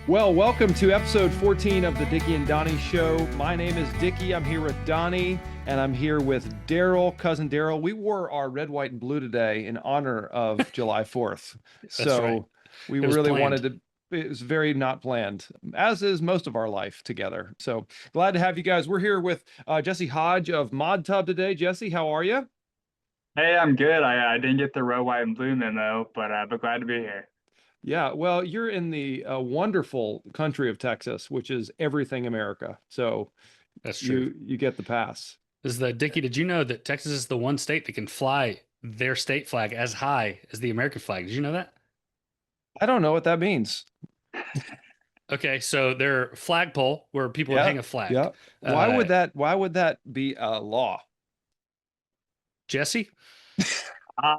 Well, welcome to episode 14 of the Dickie and Donnie Show. My name is Dickie. I'm here with Donnie, and I'm here with Daryl, cousin Daryl. We wore our red, white, and blue today in honor of July 4th. That's right. So we It was really planned. wanted to, it was very not planned, as is most of our life together. So glad to have you guys. We're here with Jesse Hodge of MODTUB today. Jesse, how are you? Hey, I'm good. I didn't get the red, white, and blue memo, but glad to be here. Yeah, well, you're in the wonderful country of Texas, which is everything America. So That's true. you get the pass. Dickie, did you know that Texas is the one state that can fly their state flag as high as the American flag? Did you know that? I don't know what that means. Okay, so their flagpole where people would Yeah, hang a flag. yeah. Why would that be a law? Jesse? Uh,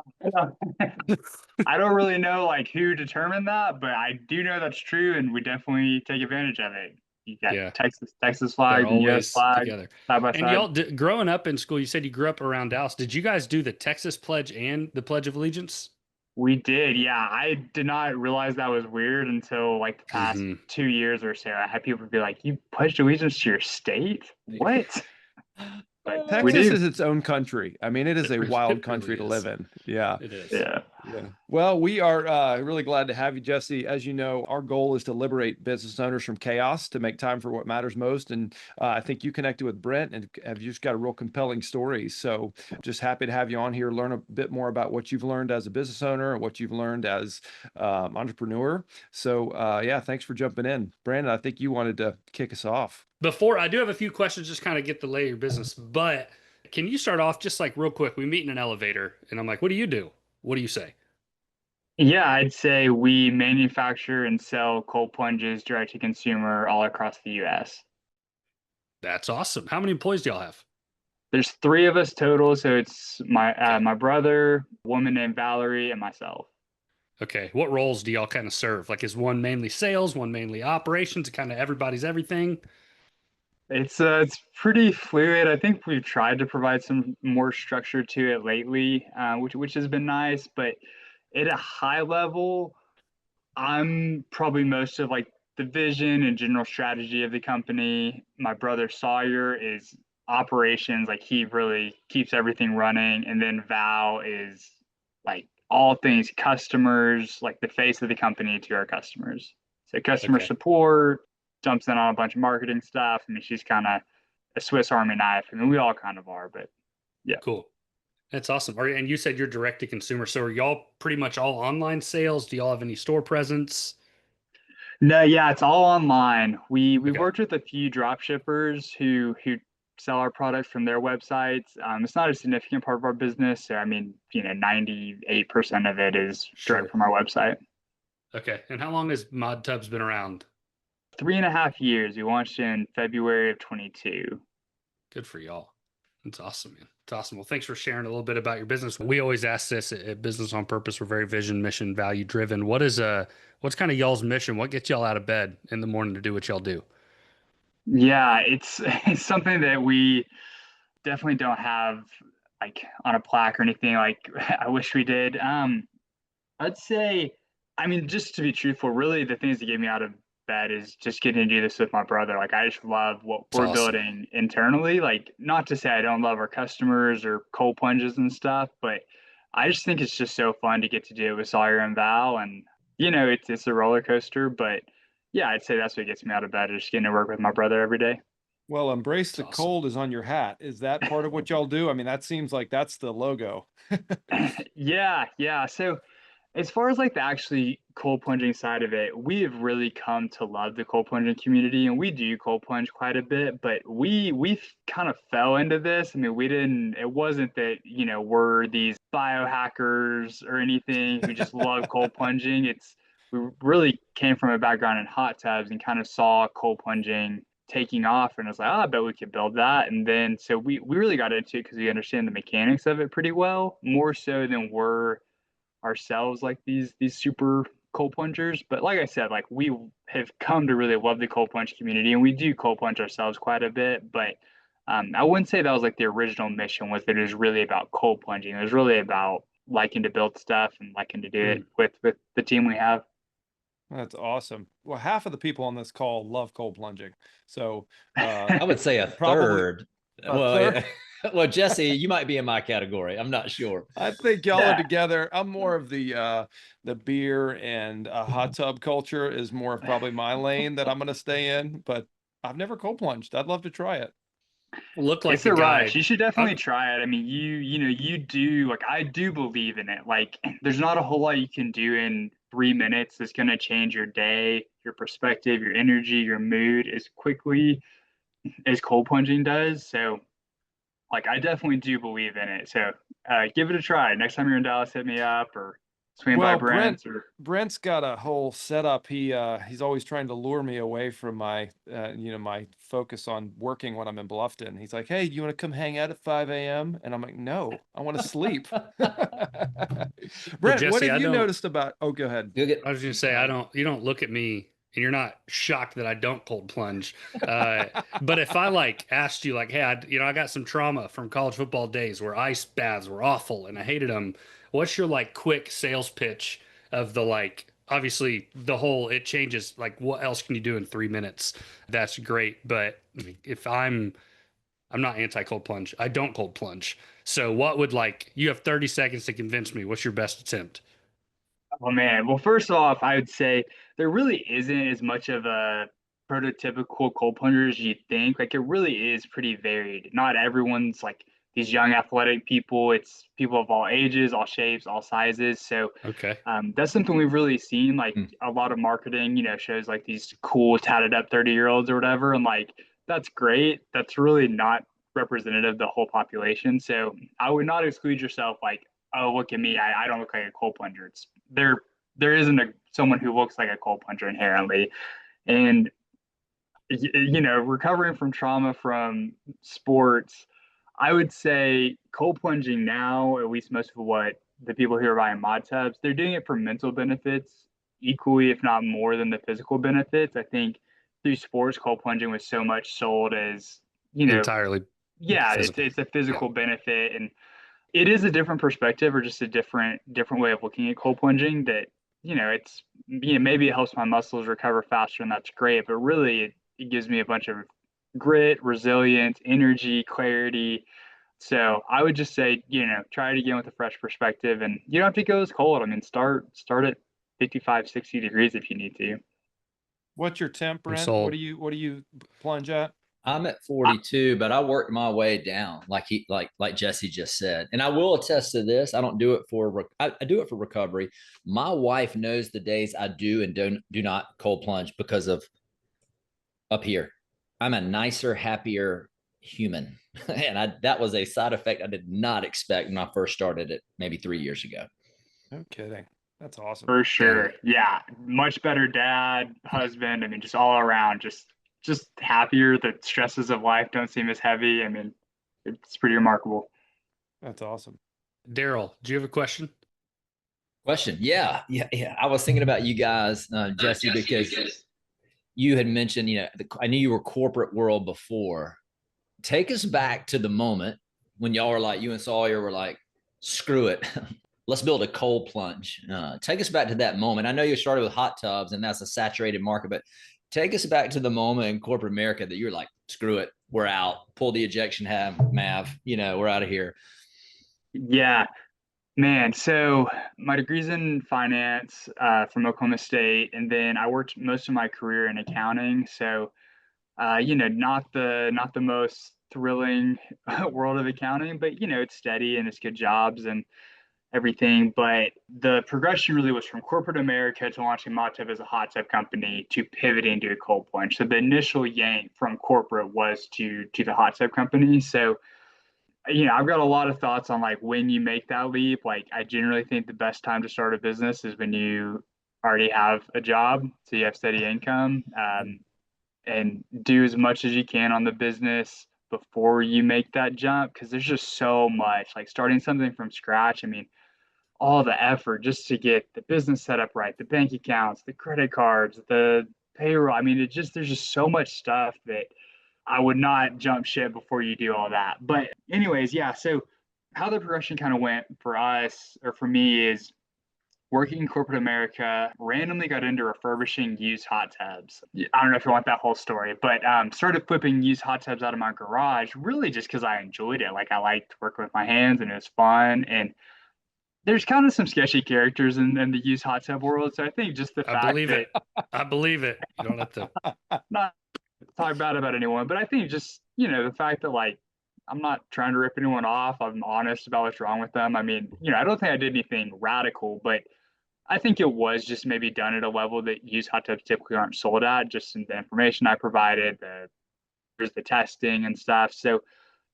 I don't really know like who determined that, but I do know that's true, and we definitely take advantage of it. You got Yeah, Texas they're flag and U.S. always flag together. side by And side. y'all, growing up in school, you said you grew up around Dallas. Did you guys do the Texas pledge and the Pledge of Allegiance? We did, yeah. I did not realize that was weird until like the past hmm 2 years or so. I had people be like, "You pledged allegiance to your state? What?" But we Texas do. is its own country. I mean, it is a wild It country really to is. live in. Yeah. It is. Yeah. Yeah. Well, we are really glad to have you, Jesse. As you know, our goal is to liberate business owners from chaos to make time for what matters most. And I think you connected with Brent and have just got a real compelling story. So just happy to have you on here, learn a bit more about what you've learned as a business owner and what you've learned as entrepreneur. So yeah, thanks for jumping in. Brandon, I think you wanted to kick us off. Before I do have a few questions, just kind of get the lay of your business, but can you start off just like real quick? We meet in an elevator, and I'm like, "What do you do? What do you say?" Yeah, I'd say we manufacture and sell cold plunges direct to consumer all across the US. That's awesome. How many employees do y'all have? There's three of us total, so it's Okay. my brother, a woman named Valerie, and myself. Okay. What roles do y'all kind of serve? Like, is one mainly sales, one mainly operations, kind of everybody's everything? It's pretty fluid. I think we've tried to provide some more structure to it lately, which has been nice. But at a high level, I'm probably most of like the vision and general strategy of the company. My brother Sawyer is operations, like he really keeps everything running. And then Val is like all things customers, like the face of the company to our customers. So customer Okay. support, jumps in on a bunch of marketing stuff. I mean, she's kind of a Swiss Army knife. I mean, we all kind of are, but yeah. Cool. That's awesome. And you said you're direct to consumer. So are y'all pretty much all online sales? Do y'all have any store presence? No, yeah, it's all online. We've Okay. worked with a few drop shippers who sell our product from their websites. It's not a significant part of our business. So I mean, 98% of it is direct Sure. from our website. Okay. And how long has ModTubs been around? 3.5 years. We launched in February of 22. Good for y'all. That's awesome, man. It's awesome. Well, thanks for sharing a little bit about your business. We always ask this at Business on Purpose. We're very vision, mission, value driven. What's kind of y'all's mission? What gets y'all out of bed in the morning to do what y'all do? Yeah, it's it's something that we definitely don't have like on a plaque or anything. Like I wish we did. I'd say, I mean, just to be truthful, really the things that get me out of bed is just getting to do this with my brother. Like, I just love what It's we're awesome. building internally. Like, not to say I don't love our customers or cold plunges and stuff, but I just think it's just so fun to get to do it with Sawyer and Val. And, it's a roller coaster, but yeah, I'd say that's what gets me out of bed is just getting to work with my brother every day. Well, embrace It's the awesome. cold is on your hat. Is that part of what y'all do? I mean, that seems like that's the logo. Yeah, yeah. So, as far as like the actually cold plunging side of it, we have really come to love the cold plunging community, and we do cold plunge quite a bit. But we kind of fell into this. I mean, we didn't. It wasn't that we're these biohackers or anything who just love cold plunging. It's we really came from a background in hot tubs and kind of saw cold plunging taking off, and I was like, oh, I bet we could build that. And then so we really got into it because we understand the mechanics of it pretty well, more so than we're ourselves like these super cold plungers. But like I said, like we have come to really love the cold plunge community, and we do cold plunge ourselves quite a bit. But I wouldn't say that was like the original mission. Was that it was really about cold plunging? It was really about liking to build stuff and liking to do it Mm. with the team we have. That's awesome. Well, half of the people on this call love cold plunging. So I would say a probably third. a Well, third. well, Jesse, you might be in my category. I'm not sure. I think y'all are Yeah. together. I'm more of the beer and hot tub culture is more of probably my lane that I'm going to stay in, but I've never cold plunged. I'd love to try it. Look like It's the a guy. rush. You should definitely try it. I mean, you do like I do believe in it. Like, there's not a whole lot you can do in 3 minutes that's going to change your day, your perspective, your energy, your mood as quickly as cold plunging does. So, like, I definitely do believe in it. So, give it a try. Next time you're in Dallas, hit me up or swing by Well, Brent's or Brent's got a whole setup. He's always trying to lure me away from my my focus on working when I'm in Bluffton. He's like, "Hey, you want to come hang out at 5 a.m.?" And I'm like, "No, I want to sleep." Brent, what Jesse, have I you don't. noticed about? Oh, go ahead. You'll get I was going to say, you don't look at me and you're not shocked that I don't cold plunge. But if I like asked you like, hey, I got some trauma from college football days where ice baths were awful and I hated them. What's your like quick sales pitch of the like, obviously the whole, it changes. Like what else can you do in 3 minutes? That's great. But if I'm not anti cold plunge, I don't cold plunge. So what would like, you have 30 seconds to convince me. What's your best attempt? Oh man. Well, first off, I would say there really isn't as much of a prototypical cold plunger as you think. Like, it really is pretty varied. Not everyone's like these young athletic people. It's people of all ages, all shapes, all sizes. So Okay. that's something we've really seen. Like, Mm. a lot of marketing, shows like these cool tatted up 30-year-olds or whatever. And like, that's great. That's really not representative of the whole population. So I would not exclude yourself like, oh, look at me. I don't look like a cold plunger. It's there isn't someone who looks like a cold plunger inherently. And recovering from trauma from sports, I would say cold plunging now, at least most of what the people who are buying mod tubs, they're doing it for mental benefits equally, if not more than the physical benefits. I think through sports, cold plunging was so much sold as, Entirely yeah, it's physical. it's a physical benefit, and it is a different perspective or just a different way of looking at cold plunging that, it's, maybe it helps my muscles recover faster and that's great, but really it gives me a bunch of grit, resilience, energy, clarity. So I would just say, try it again with a fresh perspective, and you don't have to go as cold. I mean, start at 55, 60 degrees if you need to. What's your temp, I'm Brent? sold. What do you plunge at? I'm at 42, but I worked my way down, like Jesse just said. And I will attest to this. I don't do it for I do it for recovery. My wife knows the days I do and do not cold plunge because of up here. I'm a nicer, happier human. And that was a side effect I did not expect when I first started it maybe 3 years ago. No kidding. That's awesome. For sure. Yeah. Much better dad, husband. I mean, just all around, just happier. The stresses of life don't seem as heavy. I mean, it's pretty remarkable. That's awesome. Daryl, do you have a question? Question. Yeah. I was thinking about you guys, Jesse, because you had mentioned, I knew you were corporate world before. Take us back to the moment when y'all were like, you and Sawyer were like, screw it. Let's build a cold plunge. Take us back to that moment. I know you started with hot tubs and that's a saturated market, but take us back to the moment in corporate America that you're like, screw it. We're out. Pull the ejection Mav, we're out of here. Yeah, man. So my degree's in finance from Oklahoma State, and then I worked most of my career in accounting. So, not the most thrilling world of accounting, but it's steady and it's good jobs and everything. But the progression really was from corporate America to launching MODTUB as a hot tub company to pivoting to a cold plunge. So the initial yank from corporate was to the hot tub company. So, I've got a lot of thoughts on like when you make that leap. Like, I generally think the best time to start a business is when you already have a job, so you have steady income, and do as much as you can on the business before you make that jump. Because there's just so much, like starting something from scratch. I mean, all the effort just to get the business set up right, the bank accounts, the credit cards, the payroll. I mean, there's just so much stuff that I would not jump ship before you do all that. But anyways, yeah. So how the progression kind of went for us or for me is working in corporate America, randomly got into refurbishing used hot tubs. I don't know if you want that whole story, but started flipping used hot tubs out of my garage, really just because I enjoyed it. Like I liked working with my hands and it was fun. And there's kind of some sketchy characters in the used hot tub world. So I think just the I fact believe that it. I believe it. You don't have to. not talk bad about anyone, but I think just, you know, the fact that like I'm not trying to rip anyone off. I'm honest about what's wrong with them. I mean, you know, I don't think I did anything radical, but I think it was just maybe done at a level that used hot tubs typically aren't sold at, just in the information I provided, there's the testing and stuff. So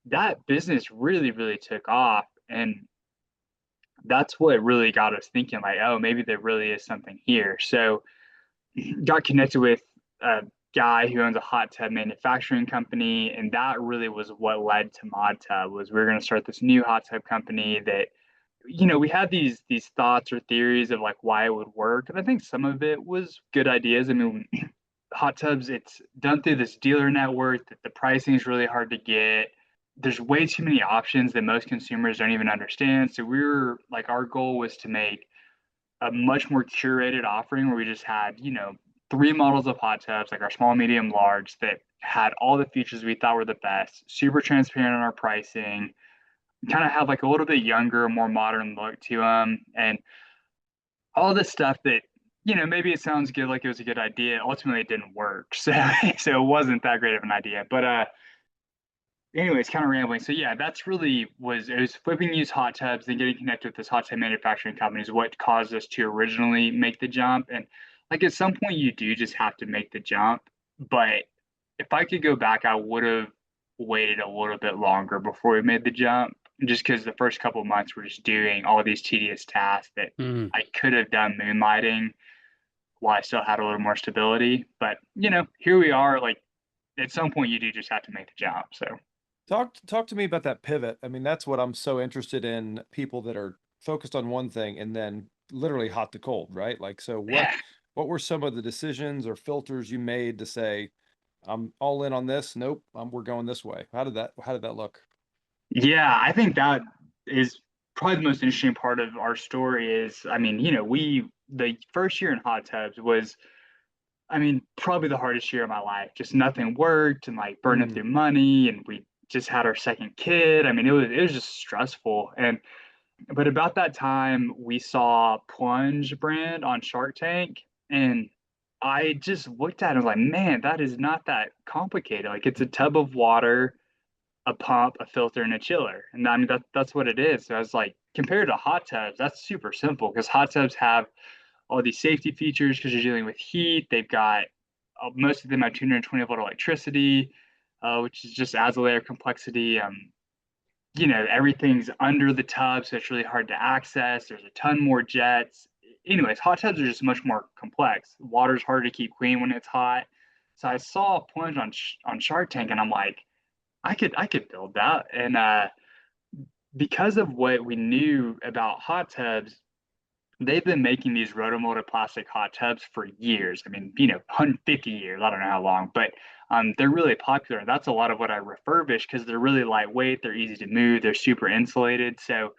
that business really, really took off. And that's what really got us thinking like, oh, maybe there really is something here. So got connected with a guy who owns a hot tub manufacturing company, and that really was what led to MODTUB. Was we were going to start this new hot tub company that, you know, we had these thoughts or theories of like why it would work, and I think some of it was good ideas. I mean, hot tubs, it's done through this dealer network that the pricing is really hard to get. There's way too many options that most consumers don't even understand. So we were like, our goal was to make a much more curated offering where we just had, you know, three models of hot tubs, like our small, medium, large, that had all the features we thought were the best, super transparent on our pricing, kind of have like a little bit younger, more modern look to them, and all this stuff that, you know, maybe it sounds good, like it was a good idea. Ultimately, it didn't work, so so it wasn't that great of an idea. But anyways, kind of rambling. So yeah, that's really was it was flipping used hot tubs and getting connected with this hot tub manufacturing company is what caused us to originally make the jump. And like at some point you do just have to make the jump. But if I could go back, I would have waited a little bit longer before we made the jump. Just because the first couple of months we're just doing all these tedious tasks that I could have done moonlighting while I still had a little more stability. But you know, here we are. Like at some point you do just have to make the jump. So Talk to me about that pivot. I mean, that's what I'm so interested in, people that are focused on one thing and then literally hot to cold, right? Like, so what were some of the decisions or filters you made to say, I'm all in on this? Nope, we're going this way. How did that look? yeah, I think that is probably the most interesting part of our story is, I mean, you know, the first year in hot tubs was, I mean, probably the hardest year of my life. Just nothing worked and like burning through money, and we just had our second kid. I mean, it was just stressful. And but about that time we saw Plunge brand on Shark Tank, and I just looked at it and was like, man, that is not that complicated. Like it's a tub of water, a pump, a filter, and a chiller. And I mean that's what it is. So I was like, compared to hot tubs, that's super simple because hot tubs have all these safety features because you're dealing with heat. They've got most of them have 220-volt electricity, which is just adds a layer of complexity. You know, everything's under the tub, so it's really hard to access. There's a ton more jets. Anyways, hot tubs are just much more complex. Water's hard to keep clean when it's hot. So I saw a plunge on Shark Tank, and I'm like, I could build that. And because of what we knew about hot tubs, they've been making these rotomolded plastic hot tubs for years. I mean, you know, 150 years. I don't know how long, but they're really popular. That's a lot of what I refurbish because they're really lightweight. They're easy to move. They're super insulated. So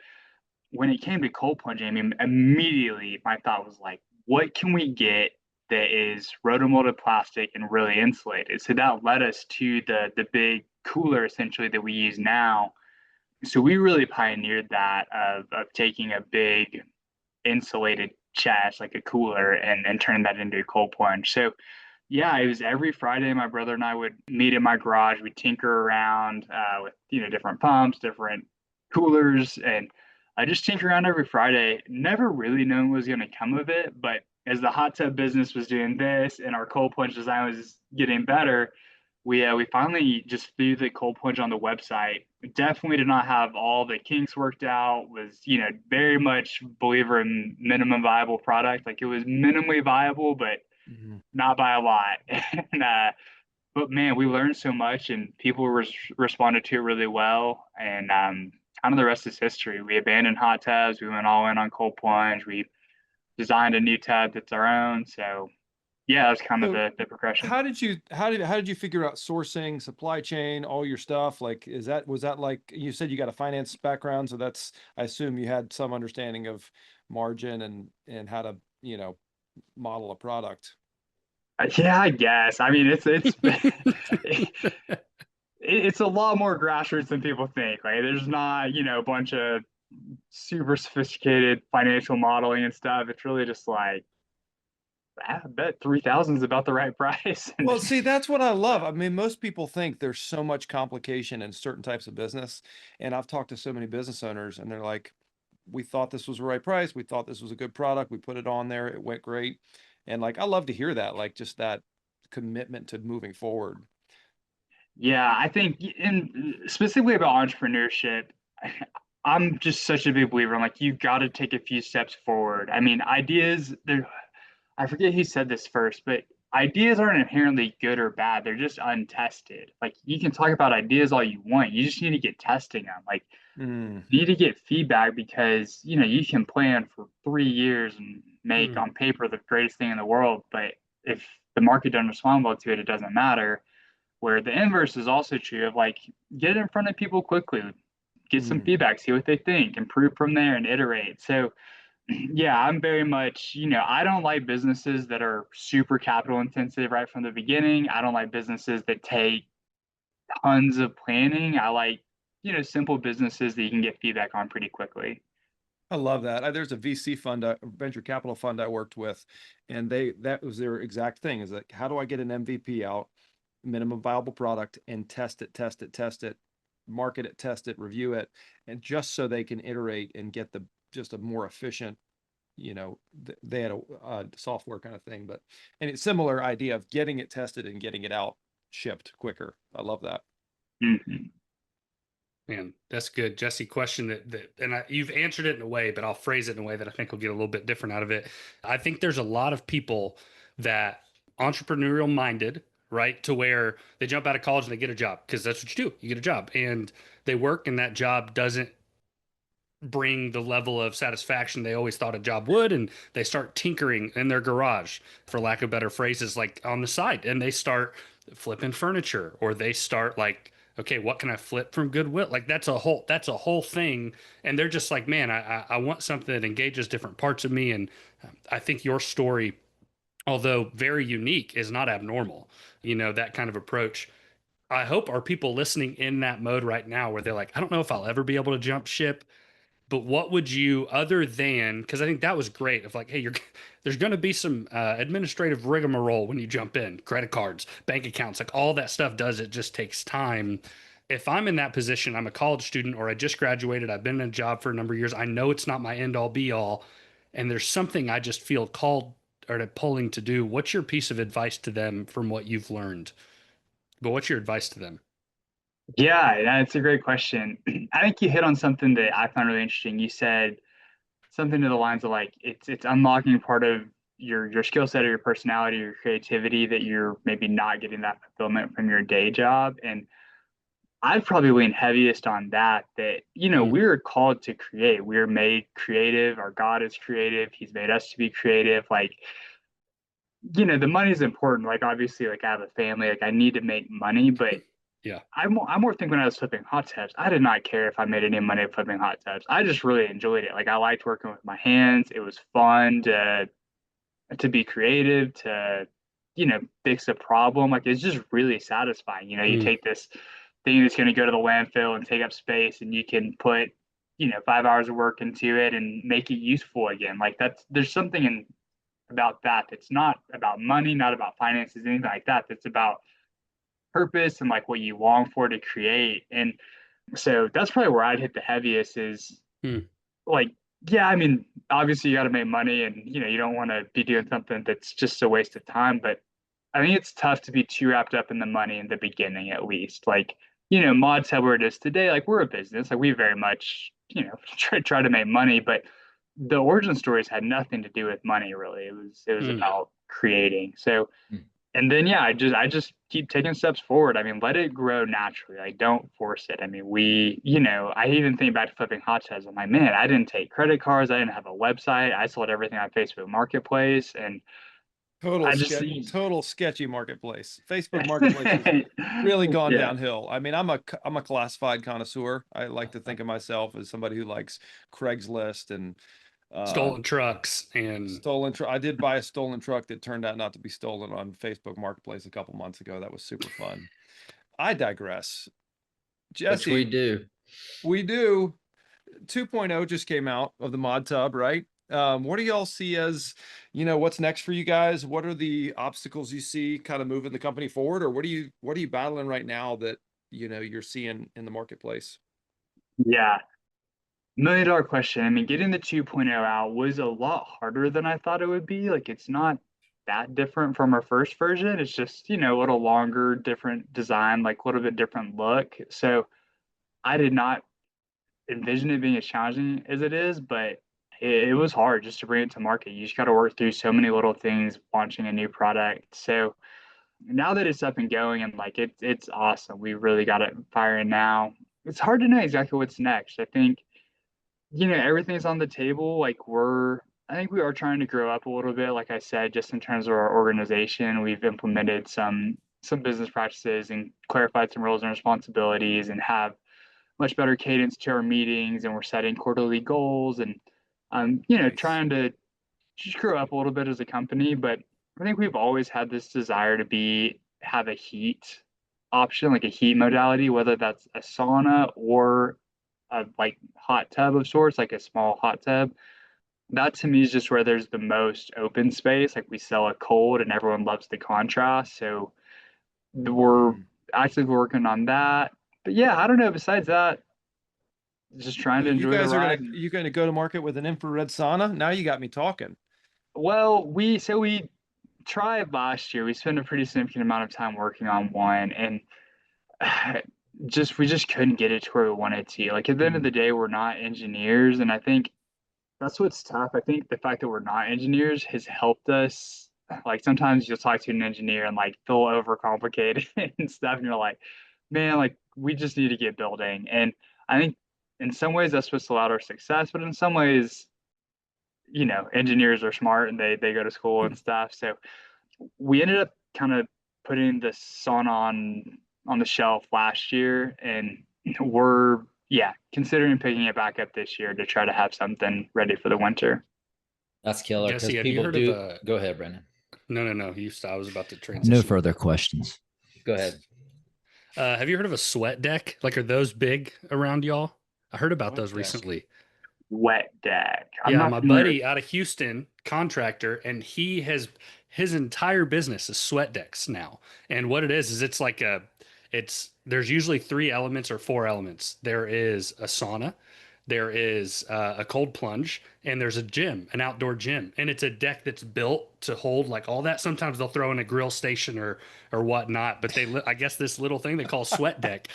when it came to cold plunging, I mean, immediately my thought was like, what can we get that is rotomolded plastic and really insulated? So that led us to the big cooler essentially that we use now. So we really pioneered that of taking a big insulated chest like a cooler and turn that into a cold plunge. So yeah, it was every Friday my brother and I would meet in my garage. We'd tinker around with, you know, different pumps, different coolers, and I just tinker around every Friday, never really knowing what was going to come of it. But as the hot tub business was doing this and our cold plunge design was getting better, we finally just threw the cold plunge on the website. Definitely did not have all the kinks worked out. Was, you know, very much believer in minimum viable product. Like it was minimally viable, but not by a lot. And but man, we learned so much, and people responded to it really well. And kind of the rest is history. We abandoned hot tubs. We went all in on cold plunge. We designed a new tub that's our own. So yeah, that's kind of So the progression. how did you figure out sourcing, supply chain, all your stuff? Like, was that like, you said you got a finance background, so that's, I assume you had some understanding of margin and how to, model a product. Yeah, I guess. I mean, it's a lot more grassroots than people think. Like, there's not, a bunch of super sophisticated financial modeling and stuff. It's really just like, I bet 3,000 is about the right price. Well, see, that's what I love. I mean, most people think there's so much complication in certain types of business. And I've talked to so many business owners and they're like, we thought this was the right price. We thought this was a good product. We put it on there. It went great. And like, I love to hear that, like just that commitment to moving forward. Yeah, I think in specifically about entrepreneurship, I'm just such a big believer. I'm like, you got to take a few steps forward. I mean, ideas, I forget who said this first, but ideas aren't inherently good or bad. They're just untested. Like, you can talk about ideas all you want. You just need to get testing them. Like, you need to get feedback because, you can plan for 3 years and make on paper the greatest thing in the world. But if the market doesn't respond well to it, it doesn't matter. Where the inverse is also true of like, get in front of people quickly, get some feedback, see what they think, improve from there and iterate. So yeah, I'm very much, I don't like businesses that are super capital intensive right from the beginning. I don't like businesses that take tons of planning. I like, simple businesses that you can get feedback on pretty quickly. I love that. There's a VC fund, a venture capital fund I worked with, and that was their exact thing is like, how do I get an MVP out, minimum viable product, and test it, market it, test it, review it, and just so they can iterate and get just a more efficient, they had a software kind of thing, and it's similar idea of getting it tested and getting it out shipped quicker. I love that. Man, that's good. Jesse, question you've answered it in a way, but I'll phrase it in a way that I think will get a little bit different out of it. I think there's a lot of people that entrepreneurial minded, right? To where they jump out of college and they get a job because that's what you do. You get a job and they work and that job doesn't bring the level of satisfaction they always thought a job would. And they start tinkering in their garage, for lack of better phrases, like on the side, and they start flipping furniture, or they start like, okay, what can I flip from Goodwill? Like that's a whole thing. And they're just like, man, I want something that engages different parts of me. And I think your story, although very unique, is not abnormal. That kind of approach. I hope are people listening in that mode right now where they're like, I don't know if I'll ever be able to jump ship, but what would you, other than, because I think that was great of like, hey, there's going to be some administrative rigmarole when you jump in, credit cards, bank accounts, like all that stuff it just takes time. If I'm in that position, I'm a college student or I just graduated, I've been in a job for a number of years, I know it's not my end all be all, and there's something I just feel called or pulling to do. What's your piece of advice to them from what you've learned? But what's your advice to them? Yeah, that's a great question. I think you hit on something that I found really interesting. You said something to the lines of like, it's unlocking part of your skill set or your personality or your creativity that you're maybe not getting that fulfillment from your day job. And I'd probably lean heaviest on that we're called to create. We're made creative. Our God is creative. He's made us to be creative. Like, the money is important. Like, obviously, like I have a family, like I need to make money, but yeah, I'm more thinking when I was flipping hot tubs, I did not care if I made any money flipping hot tubs. I just really enjoyed it. Like, I liked working with my hands. It was fun to be creative, to fix a problem. Like, it's just really satisfying. You take this thing that's going to go to the landfill and take up space, and you can put 5 hours of work into it and make it useful again. Like, there's something about that that's not about money, not about finances, anything like that. That's about purpose and like what you long for to create. And so that's probably where I'd hit the heaviest is like, yeah, I mean, obviously you got to make money and, you don't want to be doing something that's just a waste of time. But I think it's tough to be too wrapped up in the money in the beginning, at least. Like, MODTUB where it is today, like we're a business, like we very much, try to make money, but the origin stories had nothing to do with money, really. It was about creating. So, and then, yeah, I just keep taking steps forward. I mean, let it grow naturally. Like, don't force it. I mean, I even think back to flipping hot tubs. I'm like, man, I didn't take credit cards. I didn't have a website. I sold everything on Facebook Marketplace. And total sketchy marketplace. Facebook Marketplace has really gone downhill. I mean, I'm a classified connoisseur. I like to think of myself as somebody who likes Craigslist and Stolen trucks and stolen truck. I did buy a stolen truck that turned out not to be stolen on Facebook Marketplace a couple months ago. That was super fun. I digress. Which we Jesse, do. we do. 2.0 just came out of the MODTUB, right? What do y'all see as, what's next for you guys? What are the obstacles you see kind of moving the company forward, or what are you battling right now that, you're seeing in the marketplace? Yeah. $1 million question. I mean, getting the 2.0 out was a lot harder than I thought it would be. Like, it's not that different from our first version. It's just, a little longer, different design, like a little bit different look. So I did not envision it being as challenging as it is, but it was hard just to bring it to market. You just got to work through so many little things launching a new product. So now that it's up and going and like it's awesome. We really got it firing now. It's hard to know exactly what's next. I think, everything's on the table. Like I think we are trying to grow up a little bit. Like I said, just in terms of our organization, we've implemented some business practices and clarified some roles and responsibilities and have much better cadence to our meetings, and we're setting quarterly goals and Nice. trying to just grow up a little bit as a company. But I think we've always had this desire to have a heat option, like a heat modality, whether that's a sauna or a like hot tub of sorts, like a small hot tub. That to me is just where there's the most open space. Like we sell a cold and everyone loves the contrast. So we're actively working on that. But yeah, I don't know. Besides that, just trying So to you enjoy the guys are ride. you going to go to market with an infrared sauna? Now you got me talking. Well, we tried last year. We spent a pretty significant amount of time working on one, and we just couldn't get it to where we wanted to. Like at the end of the day, we're not engineers, and I think that's what's tough. I think the fact that we're not engineers has helped us. Like sometimes you'll talk to an engineer and like feel overcomplicated and stuff, and you're like, man, like we just need to get building. And I think in some ways that's what's allowed our success, but in some ways, engineers are smart and they go to school and stuff. So we ended up kind of putting the sauna on the shelf last year, and we're considering picking it back up this year to try to have something ready for the winter. That's killer. Because Jesse, have you people heard do. of Go ahead, Brendan. No. I was about to transition. No further questions. Go ahead. Have you heard of a sweat deck? Like, are those big around y'all? I heard about Sweat those deck. recently. Wet deck. I'm Yeah, not my familiar. buddy out of Houston, contractor, and his entire business is sweat decks now. And what it is it's like there's usually 3 elements or 4 elements. There is a sauna, there is a cold plunge, and there's a gym, an outdoor gym. And it's a deck that's built to hold like all that. Sometimes they'll throw in a grill station or whatnot, but I guess this little thing they call sweat deck.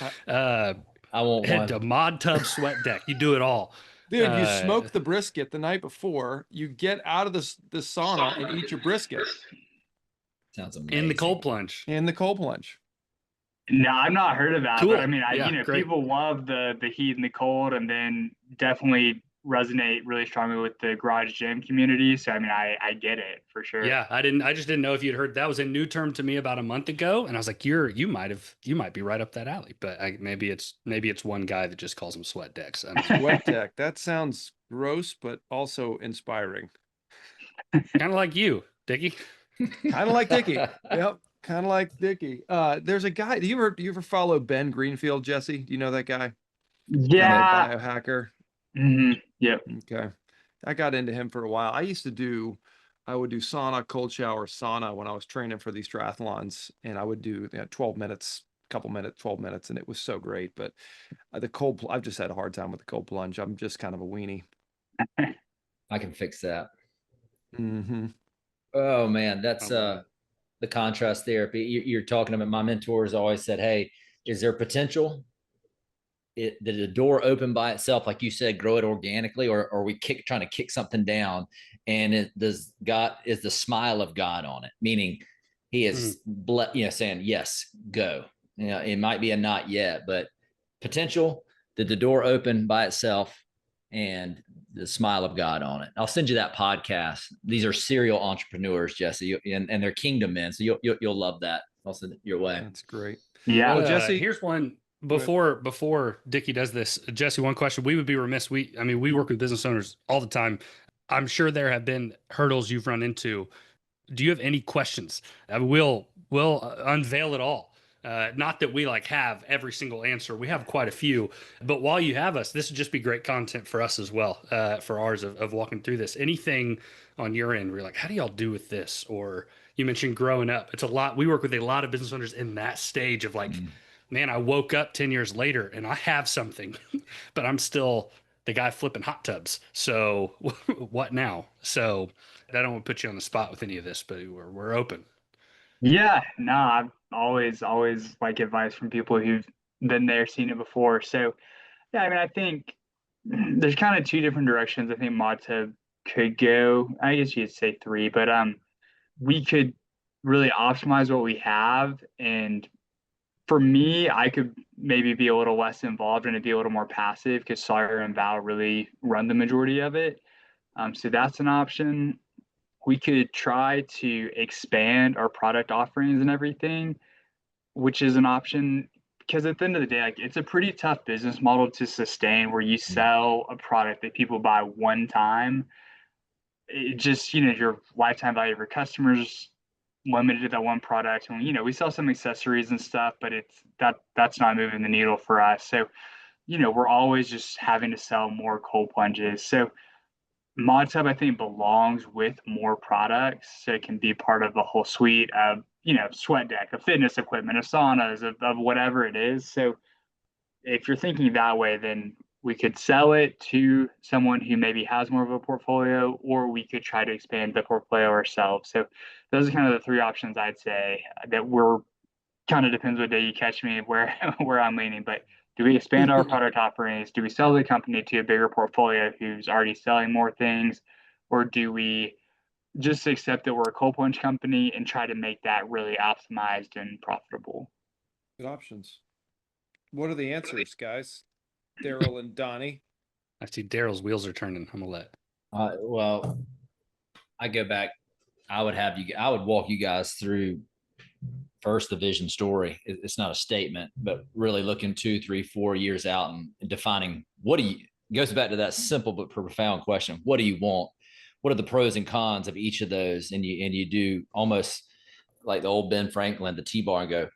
I won't Head to MODTUB sweat deck. You do it all. Dude, you smoke the brisket the night before, you get out of the sauna and eat your brisket Sounds amazing. in the cold plunge. in the cold plunge. No, I've not heard of that. Cool. But I mean, Yeah, great. people love the heat and the cold, and then definitely resonate really strongly with the garage gym community. So I mean, I get it for sure. Yeah, I just didn't know if you'd heard. That was a new term to me about a month ago, and I was like, you might be right up that alley. But maybe it's one guy that just calls them sweat decks. I don't know. Sweat deck. That sounds gross, but also inspiring. Kind of like you, Dickie. Kind of like Dickie. Yep. Kind of like Dickie. There's a guy. Do you ever follow Ben Greenfield, Jesse? Do you know that guy? Yeah. Biohacker. Yep. Okay. I got into him for a while. I would do sauna, cold shower, sauna when I was training for these triathlons, and I would do 12 minutes, couple minutes, 12 minutes, and it was so great. But I've just had a hard time with the cold plunge. I'm just kind of a weenie. I can fix that. Mm-hmm. Oh man, that's the contrast therapy you're talking about. My mentors always said, "Hey, is there potential? Did the door open by itself, like you said, grow it organically, or are we trying to kick something down? And is the smile of God on it? Meaning, He is saying yes, go. It might be a not yet, but potential. Did the door open by itself, and the smile of God on it? I'll send you that podcast. These are serial entrepreneurs, Jesse, and they're kingdom men. So you'll love that. I'll send it your way. That's great. Yeah. Well, Jesse, here's one before Dickie does this. Jesse, one question. We would be remiss. We work with business owners all the time. I'm sure there have been hurdles you've run into. Do you have any questions? We'll unveil it all. Not that we like have every single answer. We have quite a few, but while you have us, this would just be great content for us as well, for ours of walking through this. Anything on your end where you're like, how do y'all do with this? Or you mentioned growing up. It's a lot. We work with a lot of business owners in that stage of like, man, I woke up 10 years later and I have something, but I'm still the guy flipping hot tubs. So what now? So I don't want to put you on the spot with any of this, but we're open. Yeah, no, I've always like advice from people who've been there, seen it before. So yeah, I mean, I think there's kind of two different directions I think ModTub could go. I guess you'd say three, but we could really optimize what we have. And for me, I could maybe be a little less involved and it'd be a little more passive because Sawyer and Val really run the majority of it. So that's an option. We could try to expand our product offerings and everything, which is an option because at the end of the day, like it's a pretty tough business model to sustain where you sell a product that people buy one time. It just, your lifetime value of your customers limited to that one product. And we sell some accessories and stuff, but that's not moving the needle for us. So, we're always just having to sell more cold plunges. So ModTub, I think, belongs with more products, so it can be part of the whole suite of, sweat deck, of fitness equipment, of saunas, of whatever it is. So if you're thinking that way, then we could sell it to someone who maybe has more of a portfolio, or we could try to expand the portfolio ourselves. So those are kind of the three options I'd say that we're kind of depends what day you catch me where where I'm leaning. But do we expand our product offerings? Do we sell the company to a bigger portfolio who's already selling more things? Or do we just accept that we're a cold plunge company and try to make that really optimized and profitable? Good options. What are the answers, guys? Daryl and Donnie. I see Daryl's wheels are turning. I'm gonna let. Well, I go back. I would walk you guys through first the vision story. It's not a statement, but really looking 2, 3, 4 years out and defining it goes back to that simple but profound question. What do you want? What are the pros and cons of each of those? And you do almost like the old Ben Franklin, the T-bar, and go,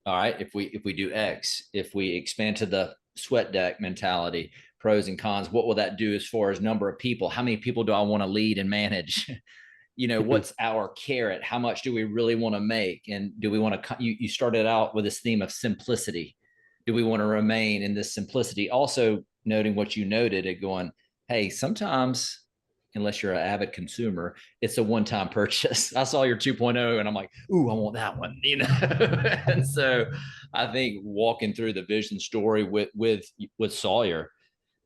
all right, if we do X, if we expand to the sweat deck mentality, pros and cons, what will that do as far as number of people? How many people do I want to lead and manage? What's our carrot? How much do we really want to make? And do we want to, you started out with this theme of simplicity. Do we want to remain in this simplicity? Also noting what you noted and going, hey, sometimes, unless you're an avid consumer, it's a one-time purchase. I saw your 2.0 and I'm like, ooh, I want that one, And so I think walking through the vision story with Sawyer,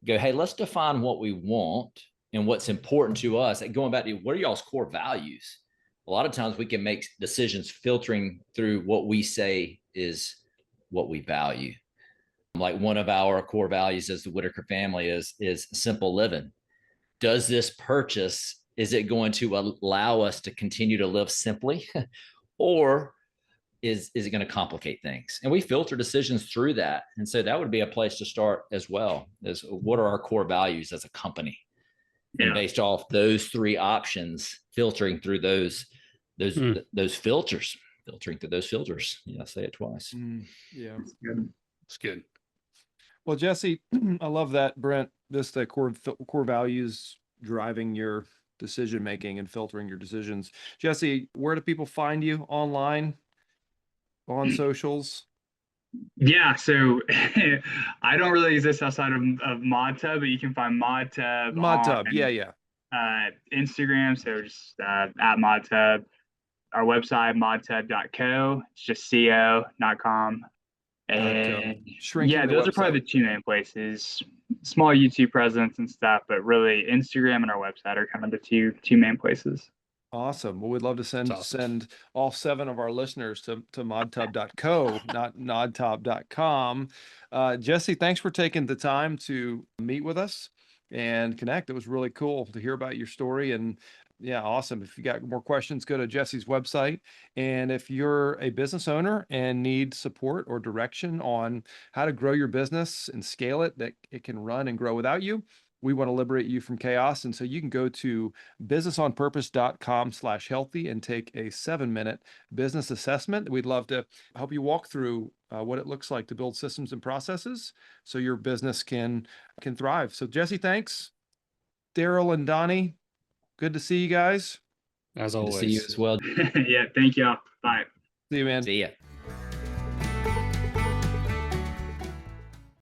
go, hey, let's define what we want and what's important to us. And going back to what are y'all's core values? A lot of times we can make decisions filtering through what we say is what we value. Like one of our core values as the Whitaker family is simple living. Does this purchase, is it going to allow us to continue to live simply or is it going to complicate things? And we filter decisions through that. And so that would be a place to start as well, is what are our core values as a company? Yeah. And based off those three options, filtering through those filters, filtering through those filters. Yeah, say it twice. Yeah. It's good. Well, Jesse, I love that, Brent. The core values driving your decision making and filtering your decisions. Jesse, where do people find you online, on socials? Yeah, so I don't really exist outside of ModTub, but you can find ModTub ModTub, on, yeah. Instagram, so just at ModTub. Our website, modtub.co. It's just co, not com. And yeah, those are probably the two main places. Small YouTube presence and stuff, but really Instagram and our website are kind of the two main places. Awesome. Well, we'd love to send all 7 of our listeners to modtub.co, not modtub.com. Jesse, thanks for taking the time to meet with us and connect. It was really cool to hear about your story. And yeah, awesome. If you got more questions, go to Jesse's website. And if you're a business owner and need support or direction on how to grow your business and scale it, that it can run and grow without you, We want to liberate you from chaos. And so you can go to businessonpurpose.com/healthy and take a 7-minute business assessment. We'd love to help you walk through what it looks like to build systems and processes so your business can thrive. So Jesse, thanks. Daryl and Donnie, good to see you guys. As Good to always. see you as well. Yeah, thank y'all. Bye. See you, man. See ya.